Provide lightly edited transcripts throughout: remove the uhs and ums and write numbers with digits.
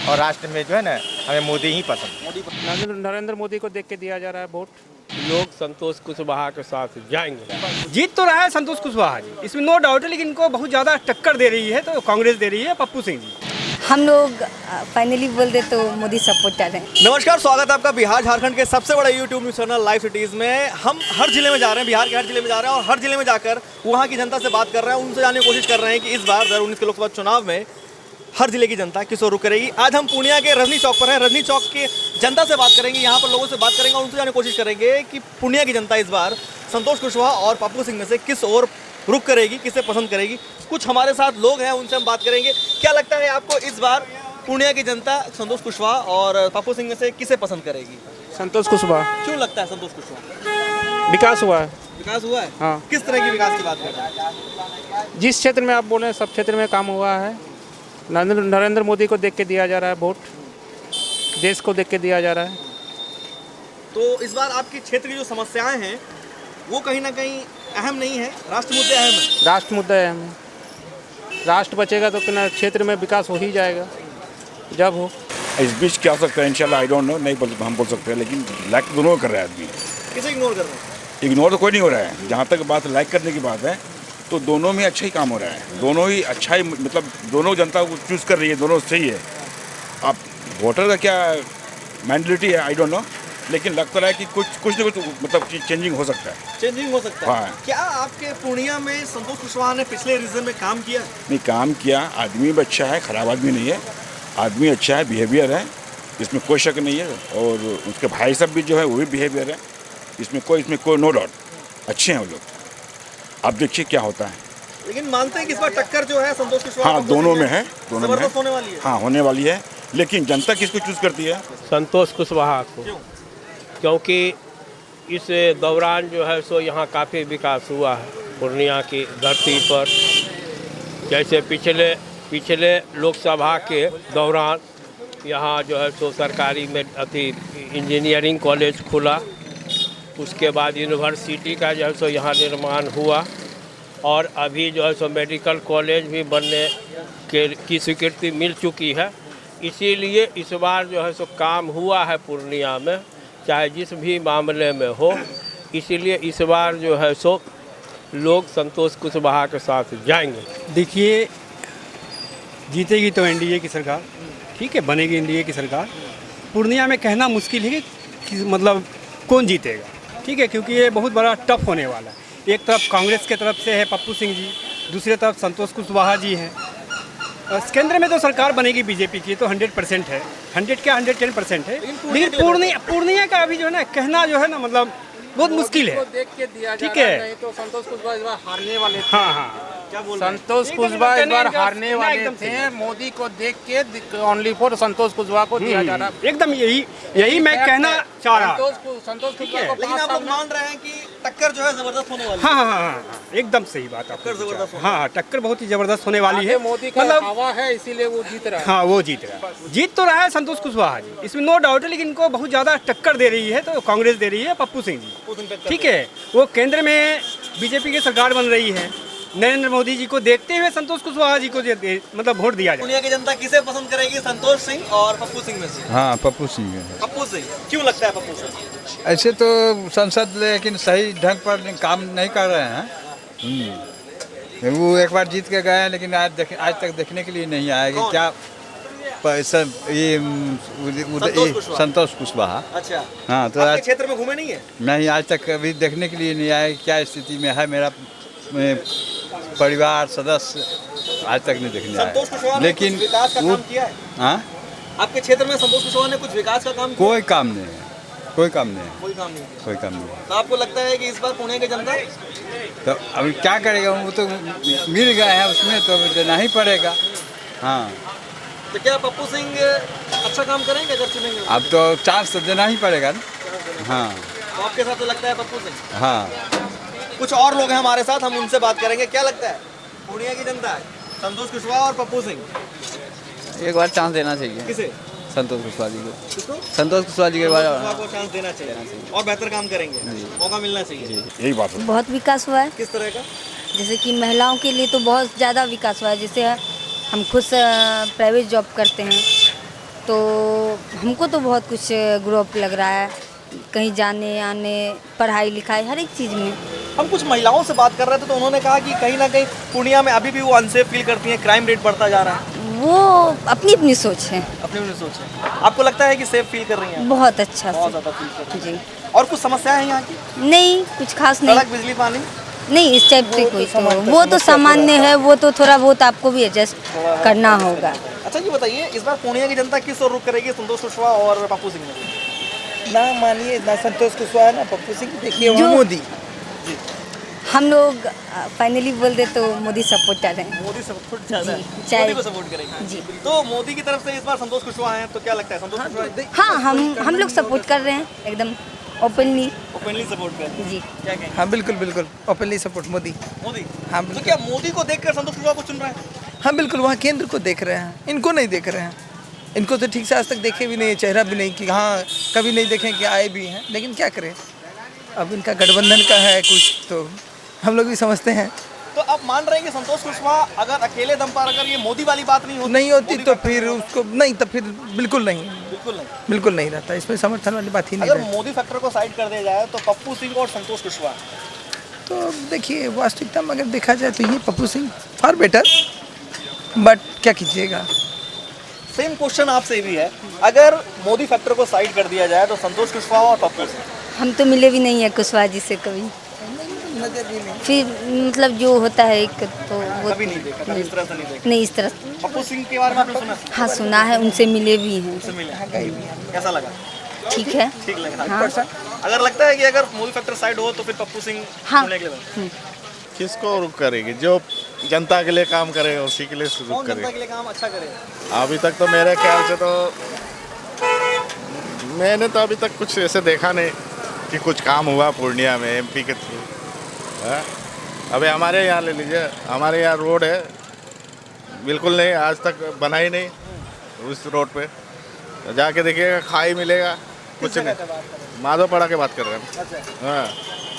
और राष्ट्र में जो है ना हमें मोदी ही पसंद। नरेंद्र मोदी को देख के दिया जा रहा है वोट। लोग संतोष कुशवाहा के साथ जाएंगे। जीत तो रहा है संतोष कुशवाहा जी, इसमें नो डाउट है, लेकिन इनको बहुत ज़्यादा टक्कर दे रही है तो कांग्रेस दे रही है पप्पू सिंह जी। हम लोग फाइनली बोल दे तो मोदी सपोर्टर हैं। नमस्कार, स्वागत है आपका बिहार झारखंड के सबसे बड़े YouTube news channel live cities में। हम हर जिले में जा रहे हैं, बिहार के हर जिले में जा रहे हैं और हर जिले में जाकर वहाँ की जनता से बात कर रहे हैं, उनसे जानने की कोशिश कर रहे हैं कि इस बार 2019 के लोकसभा चुनाव में हर जिले की जनता किस ओर रुख करेगी। आज हम पूर्णिया के रजनी चौक पर हैं। रजनी चौक के जनता से बात करेंगे, यहाँ पर लोगों से बात करेंगे और उनसे जानने की कोशिश करेंगे कि पूर्णिया की जनता इस बार संतोष कुशवाहा और पप्पू सिंह में से किस ओर रुख करेगी, किसे पसंद करेगी। कुछ हमारे साथ लोग हैं, उनसे हम बात करेंगे। क्या लगता है आपको इस बार पूर्णिया की जनता संतोष कुशवाहा और पप्पू सिंह में से किसे पसंद करेगी? संतोष कुशवाहा। क्यों लगता है संतोष कुशवाहा? विकास हुआ है। विकास हुआ है? हाँ। किस तरह की विकास की बात कर रहे हैं? जिस क्षेत्र में आप बोले सब क्षेत्र में काम हुआ है। नरेंद्र मोदी को देख के दिया जा रहा है वोट, देश को देख के दिया जा रहा है। तो इस बार आपके क्षेत्र की जो समस्याएं हैं वो कहीं ना कहीं अहम नहीं है, राष्ट्र मुद्दे अहम है। राष्ट्र मुद्दा है हमें। राष्ट्र बचेगा तो क्षेत्र में विकास हो ही जाएगा जब हो। इस बीच क्या हो सकता है इंशाल्लाह, आई डोंट नो, नहीं हम बोल सकते हैं, लेकिन लाइक दोनों कर रहा है आदमी। किसे इग्नोर कर रहे हैं? इग्नोर तो कोई नहीं हो रहा है। जहाँ तक बात लाइक करने की बात है तो दोनों में अच्छा ही काम हो रहा है। दोनों ही अच्छा ही, मतलब दोनों जनता को चूज़ कर रही है, दोनों सही है। अब वोटर का क्या मैंडलिटी है आई डोंट नो, लेकिन लगता रहा है कि कुछ ना कुछ मतलब चेंजिंग हो सकता है। चेंजिंग हो सकता है। हाँ। क्या आपके पूर्णिया में संतोष कुशवाहा ने पिछले रीजन में काम किया? नहीं, काम किया। आदमी भी अच्छा है, ख़राब आदमी नहीं है। आदमी अच्छा है, बिहेवियर है, इसमें कोई शक नहीं है। और उसके भाई सब भी जो है वो भी बिहेवियर है, इसमें कोई नो डाउट अच्छे हैं वो लोग। अब देखिए क्या होता है। लेकिन मानते हैं कि इस बार टक्कर जो है संतोष कुशवाहा हाँ, दोनों में है, दोनों में है। होने वाली है। हाँ, होने वाली है, लेकिन जनता किसको चूज़ करती है? संतोष कुशवाहा को। क्योंकि इस दौरान जो है सो यहाँ काफ़ी विकास हुआ है पूर्णिया की धरती पर। जैसे पिछले लोकसभा के दौरान यहाँ जो है सो सरकारी में इंजीनियरिंग कॉलेज खुला, उसके बाद यूनिवर्सिटी का जो है सो यहाँ निर्माण हुआ और अभी जो है सो मेडिकल कॉलेज भी बनने की स्वीकृति मिल चुकी है। इसीलिए इस बार जो है सो काम हुआ है पूर्णिया में, चाहे जिस भी मामले में हो। इसीलिए इस बार जो है सो लोग संतोष कुशवाहा के साथ जाएंगे। देखिए, जीतेगी तो एनडीए की सरकार, ठीक है, बनेगी एनडीए की सरकार। पूर्णिया में कहना मुश्किल है कि मतलब कौन जीतेगा, ठीक है, क्योंकि ये बहुत बड़ा टफ होने वाला है। एक तरफ कांग्रेस के तरफ से है पप्पू सिंह जी, दूसरी तरफ संतोष कुशवाहा जी हैं। केंद्र में तो सरकार बनेगी बीजेपी की, तो 100% है, 100 क्या 110% है। लेकिन पूर्णिया का अभी जो है ना कहना जो है ना मतलब बहुत मुश्किल है। देख के दिया ठीक है, नहीं तो संतोष कुशवाहा इस बार हारने वाले थे। हाँ हाँ, क्या बोल रहे हैं? संतोष कुशवाहा इस बार हारने वाले एकदम थे। मोदी को देख के ओनली फॉर संतोष कुशवाहा को दिया जा रहा है। एकदम यही मैं कहना चाह रहा। संतोष कुशवाहा को लेकिन आप लोग मान रहे हैं कि टक्कर जो है जबरदस्त होने वाली है। हाँ हाँ हाँ हाँ, एकदम सही बात आपने टक्कर जबरदस्त पूछा। हाँ हाँ, टक्कर बहुत ही जबरदस्त होने वाली है। मोदी का मतलब हवा है, इसीलिए वो जीत रहा है। हाँ, वो जीत रहा है। जीत तो रहा है संतोष कुशवाहा जी, इसमें नो डाउट है, लेकिन इनको बहुत ज़्यादा टक्कर दे रही है तो कांग्रेस दे रही है पप्पू सिंह जी, ठीक है। वो केंद्र में बीजेपी की सरकार बन रही है। नरेंद्र मोदी जी को देखते हुए संतोष कुशवाहा जी को मतलब वोट दिया जाए। पूर्णिया की जनता किसे पसंद करेगी, संतोष सिंह और पप्पू सिंह में से? हाँ, पप्पू सिंह है। पप्पू सिंह क्यों लगता है पप्पू सिंह? ऐसे तो संसद लेकिन सही ढंग पर काम नहीं कर रहे हैं। वो एक बार जीत के गए हैं, लेकिन आज तक देखने के लिए नहीं आया कि क्या पैसा ये संतोष कुशवाहा। अच्छा। हाँ, तो आपके क्षेत्र में घूमे नहीं है? नहीं, आज तक अभी देखने के लिए नहीं आया कि क्या स्थिति में है मेरा परिवार सदस्य, आज तक नहीं देखने संतोष आया। कुशवाहा ने लेकिन कुछ विकास का काम किया है? हाँ, आपके क्षेत्र में संतोष कुशवाहा ने कुछ विकास का काम किया? कोई काम नहीं है, कोई काम नहीं है, कोई काम नहीं किया। कोई काम नहीं है। तो आपको लगता है कि इस बार पुणे की जनता? तो अभी क्या करेगा, वो तो मिल गया है, उसमें तो देना ही पड़ेगा। हाँ, तो क्या पप्पू सिंह अच्छा काम करेंगे अगर चुनेंगे? अब तो चांस तो देना ही पड़ेगा ना। हाँ, तो आपके साथ तो लगता है पप्पू सिंह। हाँ। कुछ और लोग हैं हमारे साथ, हम उनसे बात करेंगे। क्या लगता है पूर्णिया की जनता संतोष कुशवाहा और पप्पू सिंह एक बार चांस देना चाहिए किसे? संतोष कुशवाहा जी को। किसको? संतोष कुशवाहा जी के संतोष बारे कुशवाहा को चांस देना चाहिए और बेहतर काम करेंगे, मौका मिलना चाहिए। यही बात है। बहुत विकास हुआ है, किस तरह का? जैसे कि महिलाओं के लिए तो बहुत ज़्यादा विकास हुआ है। जैसे हम खुद प्राइवेट जॉब करते हैं तो हमको तो बहुत कुछ ग्रो अप लग रहा है, कहीं जाने आने, पढ़ाई लिखाई, हर एक चीज़ में। हम कुछ महिलाओं से बात कर रहे थे तो उन्होंने कहा कि कहीं ना कहीं पूर्णिया में अभी भी वो अनसेफ फील करती हैं, क्राइम रेट बढ़ता जा रहा है। वो अपनी अपनी सोच है। अपनी अपनी सोच है। आपको लगता है कि सेफ फील कर रही हैं? बहुत अच्छा बहुत से। ज़्यादा फील कर रही हैं। जी। और कुछ समस्याएं हैं यहाँ की? नहीं, कुछ खास नहीं। सड़क, बिजली, पानी? नहीं, इस टाइप से कोई तो वो तो सामान्य है, वो तो थोड़ा बहुत आपको भी एडजस्ट करना होगा। अच्छा ये बताइए, इस बार पूर्णिया की जनता किस ओर रुख करेगी, संतोष कुशवाहा और पप्पू सिंह में? ना मानिए ना संतोष कुशवाहा ना पप्पू सिंह, देखिए जो- वहाँ मोदी। हम लोग फाइनली बोल दे तो मोदी सपोर्टर हैं। मोदी सपोर्ट ज़्यादा है, जी, चाहे- मोदी को सपोर्ट करेंगे। जी। तो मोदी की तरफ से इस बार संतोष कुशवाहा हैं, तो क्या लगता है संतोष कुशवाहा हाँ, हम लोग सपोर्ट कर रहे हैं एकदम ओपनली। ओपनली सपोर्ट कर रहे हैं? जी। क्या कहेंगे? हाँ बिल्कुल बिल्कुल ओपनली सपोर्ट मोदी। मोदी? हाँ तो बिल्कुल। क्या मोदी को देखकर संतोष कुशवाहा को चुन रहे हैं? हाँ बिल्कुल, वहाँ केंद्र को देख रहे हैं, इनको नहीं देख रहे हैं। इनको तो ठीक से आज तक देखे भी नहीं, चेहरा भी नहीं कि हाँ कभी नहीं देखें कि आए भी हैं, लेकिन क्या करें, अब इनका गठबंधन का है कुछ, तो हम लोग भी समझते हैं। तो आप मान रहे हैं कि संतोष कुशवाहा अगर अकेले दम पर अगर ये मोदी वाली बात नहीं होती नहीं तो मोदी फिर फैक्टर उसको नहीं, तो फिर बिल्कुल नहीं, बिल्कुल नहीं। बिल्कुल नहीं रहता, इसमें समर्थन वाली बात ही नहीं अगर रहती। मोदी फैक्टर को साइड कर दिया जाए तो पप्पू सिंह और संतोष कुशवाहा, तो देखिए वास्तविकता में अगर देखा जाए तो ये Pappu Singh far better, but क्या कीजिएगा। सेम क्वेश्चन आपसे भी है, अगर मोदी फैक्टर को साइड कर दिया जाए तो संतोष कुशवाहा और पप्पू सिंह? हम तो मिले भी नहीं है कुशवाहा जी से कभी, फिर मतलब जो होता है एक तो वो कभी नहीं देखा, कभी इस तरह से नहीं देखा। नहीं, इस तरह। पप्पू सिंह के बारे में आपने सुना? हाँ, सुना है, उनसे मिले भी हैं। उनसे मिले? कैसा लगा? ठीक है। ठीक लगा? हाँ। अगर लगता है कि अगर मोदी फैक्टर साइड हो तो फिर पप्पू सिंह हाँ। चुनने के लिए बने? किसको रुक करेगी? जो जनता के लिए काम करेगा उसी के लिए रुक कौन जनता करेगी। के लिए काम अच्छा करेगा? अभी तक तो मेरे ख्याल से तो मैंने तो अभी तक कुछ ऐसे देखा नहीं कि कुछ काम हुआ पूर्णिया में एमपी के थ्रू। अबे हमारे यहाँ ले लीजिए, हमारे यहाँ रोड है बिल्कुल नहीं, आज तक बना ही नहीं उस रोड पे। तो जाके देखिएगा, खाई मिलेगा कुछ नहीं। माधवपाड़ा की बात कर रहे हैं। अच्छा। हाँ,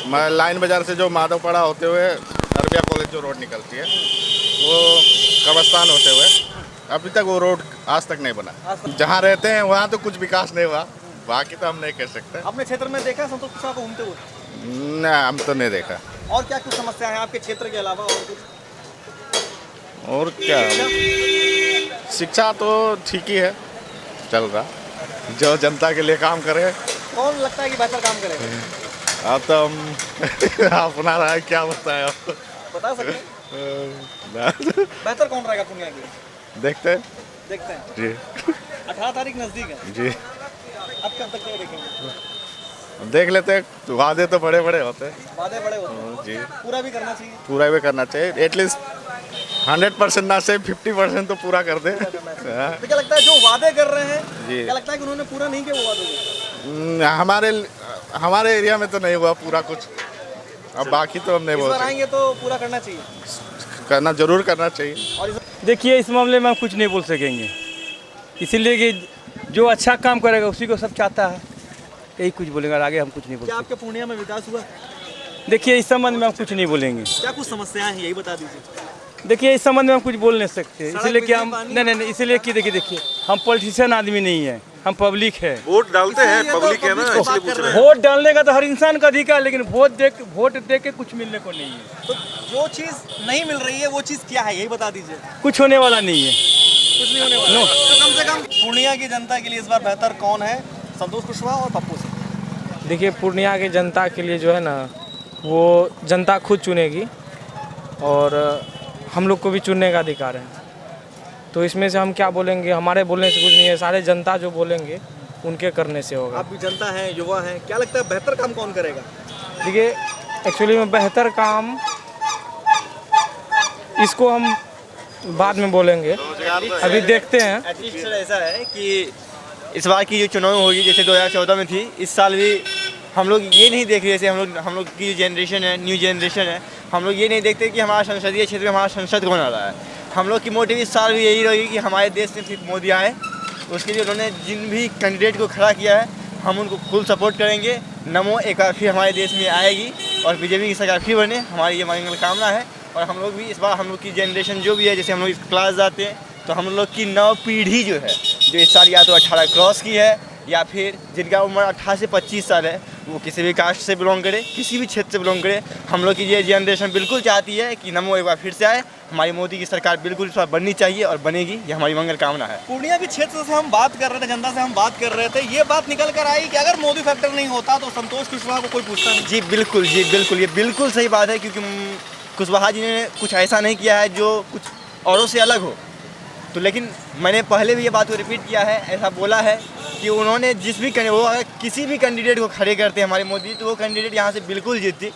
मैं लाइन बाजार से जो माधवपाड़ा होते हुए अरबिया कॉलेज जो रोड निकलती है, वो कब्रस्तान होते हुए अभी तक वो रोड आज तक नहीं बना। जहाँ रहते हैं वहाँ तो कुछ विकास नहीं हुआ, बाकी तो हम नहीं कह सकते। अपने क्षेत्र में देखा संतोष कुशवाहा को घूमते हुए? ना, हम तो नहीं देखा। और क्या कुछ समस्या है आपके क्षेत्र के अलावा? और कुछ? और क्या, शिक्षा तो ठीक ही है, चल रहा, जो जनता के लिए काम करे। कौन लगता है कि बेहतर काम करेगा? अब तो हम अपना रहा है, क्या बताएं आपको, बता सकते हैं? बेहतर कौन रहेगा पूर्णिया की? देखते हैं देखते हैं। जी। 18 तारीख नजदीक है, जी, अब कब तक नहीं देखेंगे? देख लेते हैं, वादे तो बड़े बड़े होते हैं। वादे बड़े होते हैं, जी, पूरा भी करना चाहिए। पूरा भी करना चाहिए, एटलीस्ट 100% ना से 50% तो पूरा कर दे। हाँ। तो क्या लगता है जो वादे कर रहे हैं, जी। क्या लगता है कि उन्होंने पूरा नहीं किया वो वादे? हमारे एरिया में तो नहीं हुआ पूरा कुछ, अब बाकी तो हम नहीं इस बार बोल आएंगे तो पूरा करना चाहिए। करना जरूर करना चाहिए। और देखिए इस मामले में हम कुछ नहीं बोल सकेंगे, इसीलिए कि जो अच्छा काम करेगा उसी को सब चाहता है, यही कुछ बोलेंगे, और आगे हम कुछ नहीं बोल क्या आपके पूर्णिया में विकास हुआ? सकते। देखिए इस संबंध में हम कुछ नहीं बोलेंगे। क्या कुछ समस्याएं हैं, यही बता दीजिए। देखिए इस संबंध में हम कुछ बोल नहीं सकते, सड़क, इसलिए कि हम बिजली, नहीं, इसलिए कि देखिए हम पॉलिटिशियन आदमी नहीं है, हम पब्लिक है। वोट डालते हैं, पब्लिक है ना, इसलिए पूछ रहे हैं। वोट डालने का तो हर इंसान का अधिकार है, लेकिन वोट दे के कुछ मिलने को नहीं है, तो जो चीज़ नहीं मिल रही है वो चीज़ क्या है, यही बता दीजिए। कुछ होने वाला नहीं है। कुछ नहीं होने वाला। तो कम से कम पूर्णिया की जनता के लिए इस बार बेहतर कौन है, संतोष कुशवाहा और पप्पू सिंह? देखिए पूर्णिया की जनता के लिए जो है ना, वो जनता खुद चुनेगी और हम लोग को भी चुनने का अधिकार है। तो इसमें से हम क्या बोलेंगे, हमारे बोलने से कुछ नहीं है, सारे जनता जो बोलेंगे उनके करने से होगा। आप भी जनता हैं, युवा हैं, क्या लगता है बेहतर काम कौन करेगा? देखिए एक्चुअली में बेहतर काम इसको हम बाद में बोलेंगे, अभी देखते हैं। एटलीस्ट सर ऐसा है कि इस बार की जो चुनाव होगी जैसे 2014 में थी, इस साल भी हम लोग ये नहीं देख रहे, जैसे हम लोग की जनरेशन है, न्यू जनरेशन है, हम लोग ये नहीं देखते कि हमारा संसदीय क्षेत्र में हमारा संसद कौन आ रहा है। हम लोग की मोटिव इस साल भी यही रहेगी कि हमारे देश में सिर्फ मोदी आए, उसके लिए उन्होंने जिन भी कैंडिडेट को खड़ा किया है हम उनको फुल सपोर्ट करेंगे। नमो एक बार फिर हमारे देश में आएगी और बीजेपी की सरकार फिर बने, हमारी ये मनोकामना है। और हम लोग भी इस बार हम लोग की जनरेशन जो भी है, जैसे हम लोग इस क्लास जाते हैं, तो हम लोग की नव पीढ़ी जो है, जो इस साल या तो 18 क्रॉस की है या फिर जिनका उम्र 18 से 25 साल है, वो किसी भी कास्ट से बिलोंग करे, किसी भी क्षेत्र से बिलोंग करे, हम लोग की ये जनरेशन बिल्कुल चाहती है कि नमो एक बार फिर से आए। हमारी मोदी की सरकार बिल्कुल इस बार बननी चाहिए और बनेगी, ये हमारी मंगल कामना है। पूर्णिया के क्षेत्र से हम बात कर रहे थे, जनता से हम बात कर रहे थे, ये बात निकल कर आई कि अगर मोदी फैक्टर नहीं होता तो संतोष कुशवाहा को कोई पूछता नहीं। जी बिल्कुल, ये बिल्कुल सही बात है, क्योंकि कुशवाहा जी ने कुछ ऐसा नहीं किया है जो कुछ औरों से अलग हो। तो लेकिन मैंने पहले भी ये बात को रिपीट किया है, ऐसा बोला है कि उन्होंने जिस भी वो अगर किसी भी कैंडिडेट को खड़े करते हैं हमारे मोदी, तो वो कैंडिडेट यहाँ से बिल्कुल जीतती।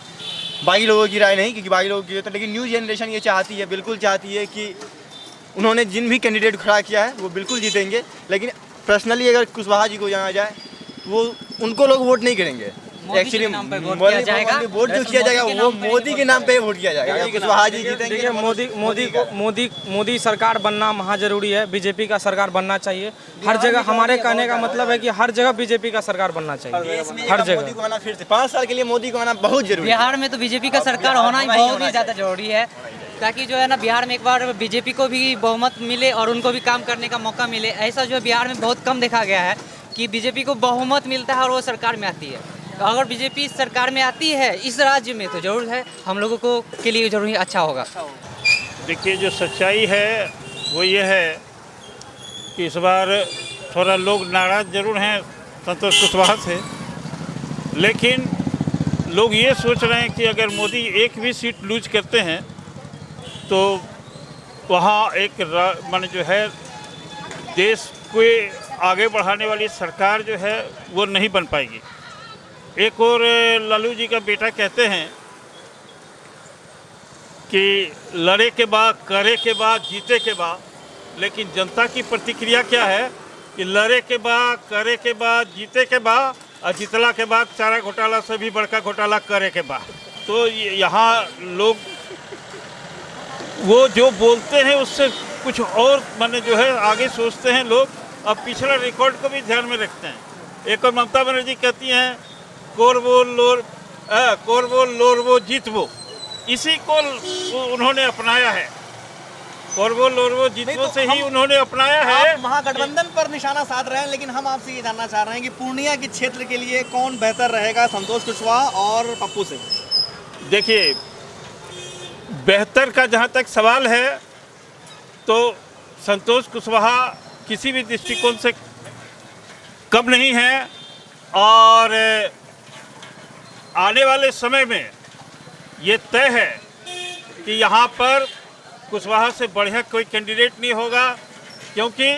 बाकी लोगों की राय नहीं, क्योंकि बाकी लोगों की, तो लेकिन न्यू जनरेशन ये चाहती है, बिल्कुल चाहती है कि उन्होंने जिन भी कैंडिडेट खड़ा किया है वो बिल्कुल जीतेंगे। लेकिन पर्सनली अगर कुशवाहा जी को जाना जाए तो वो उनको लोग वोट नहीं करेंगे। एक्चुअली वोट जो किया जाएगा वो मोदी के नाम पे वोट किया जाएगा। कुशवाहा जी जीतेंगे। मोदी सरकार बनना महा जरूरी है। बीजेपी का सरकार बनना चाहिए हर जगह। हमारे कहने का मतलब है कि हर जगह बीजेपी का सरकार बनना चाहिए, हर जगह। मोदी को आना फिर से 5 साल के लिए मोदी को आना बहुत जरूरी है। बिहार में तो बीजेपी का सरकार होना ही बहुत ही ज़्यादा जरूरी है, ताकि जो है ना बिहार में एक बार बीजेपी को भी बहुमत मिले और उनको भी काम करने का मौका मिले। ऐसा जो है बिहार में बहुत कम देखा गया है कि बीजेपी को बहुमत मिलता है और वो सरकार में आती है। तो अगर बीजेपी सरकार में आती है इस राज्य में तो जरूर है हम लोगों को के लिए जरूर ही अच्छा होगा। देखिए, जो सच्चाई है वो ये है कि इस बार थोड़ा लोग नाराज़ जरूर हैं संतोष कुशवाहा से, लेकिन लोग ये सोच रहे हैं कि अगर मोदी एक भी सीट लूज करते हैं तो वहाँ एक माने जो है देश को आगे बढ़ाने वाली सरकार जो है वो नहीं बन पाएगी। एक और लालू जी का बेटा कहते हैं कि लड़े के बाद, करे के बाद, जीते के बाद, लेकिन जनता की प्रतिक्रिया क्या है कि लड़े के बाद, करे के बाद, जीते के बाद और जीतला के बाद चारा घोटाला से भी बड़का घोटाला करे के बाद। तो यहाँ लोग वो जो बोलते हैं उससे कुछ और माने जो है आगे सोचते हैं लोग, अब पिछला रिकॉर्ड को भी ध्यान में रखते हैं। एक और ममता बनर्जी कहती हैं कोरबो लोरबो जीतबो, इसी को उन्होंने अपनाया है। कोरबो लोरबो जीतबो से ही उन्होंने अपनाया है। महागठबंधन पर निशाना साध रहे हैं, लेकिन हम आपसे ये जानना चाह रहे हैं कि पूर्णिया के क्षेत्र के लिए कौन बेहतर रहेगा, संतोष कुशवाहा और पप्पू सिंह? देखिए, बेहतर का जहाँ तक सवाल है तो संतोष कुशवाहा किसी भी दृष्टिकोण से कम नहीं है, और आने वाले समय में ये तय है कि यहाँ पर कुशवाहा से बढ़िया कोई कैंडिडेट नहीं होगा, क्योंकि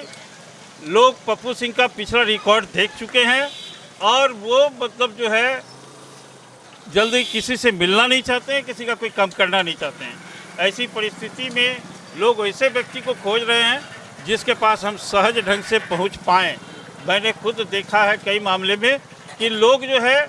लोग पप्पू सिंह का पिछला रिकॉर्ड देख चुके हैं और वो मतलब जो है जल्दी किसी से मिलना नहीं चाहते हैं, किसी का कोई काम करना नहीं चाहते हैं। ऐसी परिस्थिति में लोग ऐसे व्यक्ति को खोज रहे हैं जिसके पास हम सहज ढंग से पहुंच पाएँ। मैंने खुद देखा है कई मामले में कि लोग जो है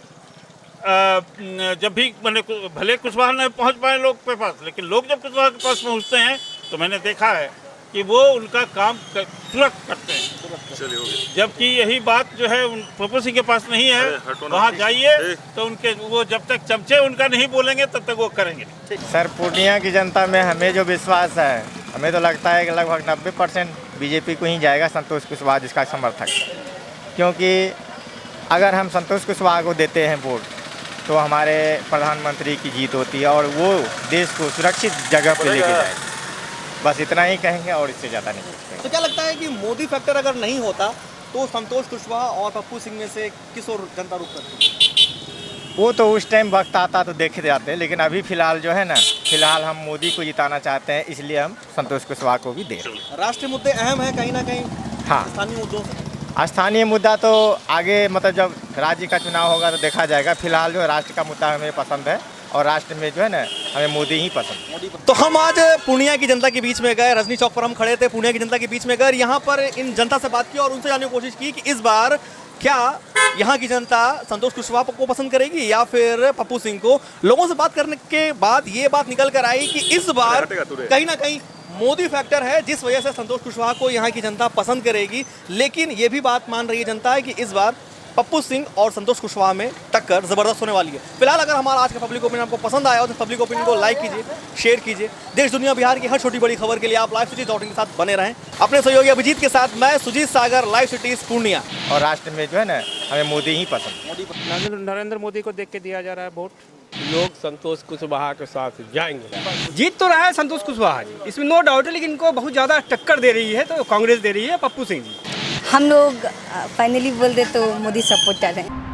जब भी मैंने भले कुशवाहा नहीं पहुंच पाए लोग के पास, लेकिन लोग जब कुशवाहा के पास पहुंचते हैं तो मैंने देखा है कि वो उनका काम तुरंत करते हैं। जबकि यही बात जो है पप्पू सिंह के पास नहीं है। वहाँ जाइए तो उनके वो जब तक चमचे उनका नहीं बोलेंगे तब तक वो करेंगे। सर, पूर्णिया की जनता में हमें जो विश्वास है, हमें तो लगता है कि लगभग 90% बीजेपी को ही जाएगा, संतोष कुशवाहा जिसका समर्थक। क्योंकि अगर हम संतोष कुशवाहा को देते हैं वोट तो हमारे प्रधानमंत्री की जीत होती है और वो देश को सुरक्षित जगह पे लेके जाएगा। बस इतना ही कहेंगे और इससे ज़्यादा नहीं कहेंगे। तो क्या लगता है कि मोदी फैक्टर अगर नहीं होता तो संतोष कुशवाहा और पप्पू सिंह में से किस ओर जनता रुख करती? वो तो उस टाइम वक्त आता तो देखे जाते हैं, लेकिन अभी फिलहाल जो है ना, फिलहाल हम मोदी को जिताना चाहते हैं, इसलिए हम संतोष कुशवाहा को भी दे रहे हैं। राष्ट्रीय मुद्दे अहम है कहीं ना कहीं। हाँ, स्थानीय मुद्दों से स्थानीय मुद्दा तो आगे मतलब जब राज्य का चुनाव होगा तो देखा जाएगा। फिलहाल जो राष्ट्र का मुद्दा हमें पसंद है और राष्ट्र में जो है ना हमें मोदी ही पसंद है। तो हम आज पूर्णिया की जनता के बीच में गए, रजनी चौक पर हम खड़े थे, पूर्णिया की जनता के बीच में गए, यहाँ पर इन जनता से बात की और उनसे जानने की कोशिश की कि इस बार क्या यहाँ की जनता संतोष कुशवाहा को पसंद करेगी या फिर पप्पू सिंह को। लोगों से बात करने के बाद ये बात निकल कर आई कि इस बार कहीं ना कहीं मोदी फैक्टर है, जिस वजह से संतोष कुशवाहा को यहाँ की जनता पसंद करेगी। लेकिन ये भी बात मान रही है जनता है कि इस बार पप्पू सिंह और संतोष कुशवाहा में टक्कर ज़बरदस्त होने वाली है। फिलहाल अगर हमारा आज का पब्लिक ओपिनियन आपको पसंद आया हो तो पब्लिक ओपिनियन को लाइक कीजिए, शेयर कीजिए। देश दुनिया बिहार की हर छोटी बड़ी खबर के लिए आप लाइव सिटीज के साथ बने रहें। अपने सहयोगी अभिजीत के साथ मैं सुजीत सागर, लाइव सिटीज पूर्णिया। और राष्ट्र में जो है ना, हमें मोदी ही पसंद। नरेंद्र मोदी को देख के दिया जा रहा है वोट। लोग संतोष कुशवाहा के साथ जाएंगे। जीत तो रहा है संतोष कुशवाहा जी, इसमें नो डाउट है, लेकिन इनको बहुत ज़्यादा टक्कर दे रही है तो कांग्रेस दे रही है पप्पू सिंह जी। हम लोग फाइनली बोल दे तो मोदी सपोर्टर हैं।